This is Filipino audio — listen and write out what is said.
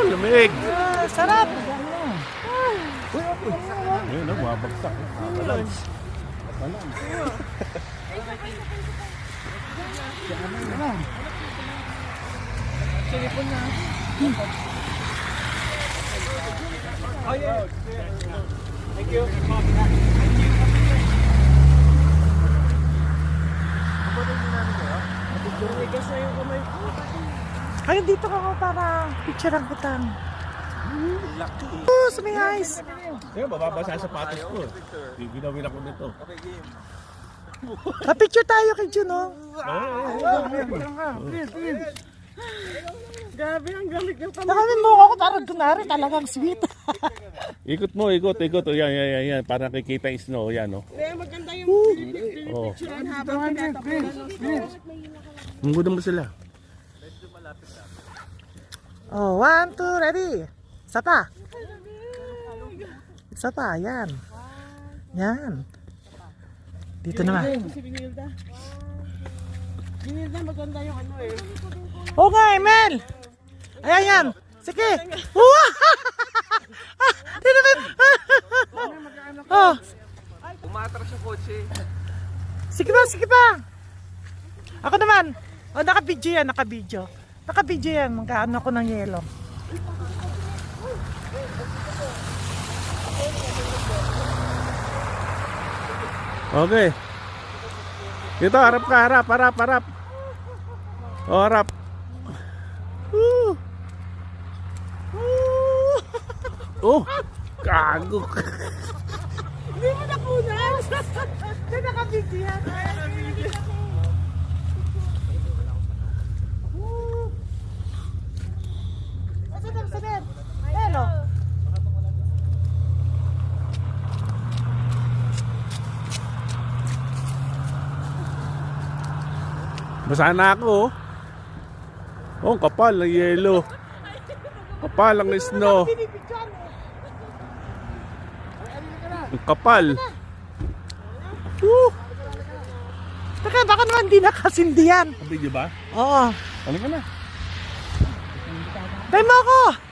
Lamig. Sarap. Ayun, bumabagsak. Wala. Silipon na. Thank you. Ay, dito ka ko para picturean kita. Oh, sa may eyes. Ayun, bababasa sa sapatos ko. Ginawin ako nito. Pa-picture tayo kay Jun, oh. Grabe, ang galit yung kamay. Nakamin mo ako para dunari, talagang sweet. Ikot mo, ikot. Yan. Para nakikita yung snow. Yan, oh. Maganda yung picturean habang Ang gudong mo sila. Oh, 1, 2, ready. Isa pa. Isa pa, yan. Yan. Dito naman. Binilda, maganda yung ano eh. Oo nga, Emel. Ayan yan. Sige. Oh. Umatras sa kotse. Sige pa. Ako naman. Oh, naka-video yan, naka-video. Naka-video yan, magkaano ko ng yelo. Okay. Dito, harap ka, harap. Oh, harap. Oh, kago. Hindi mo nakunan. Naka-video yan. Sabit. Hello. Basa na ako. Oh, kapal ng yelo. Kapal ang snow. Ang kapal. Teka, baka naman di nakasindihan. Video ba? Oo. Ano ka na? Tayo mo ako.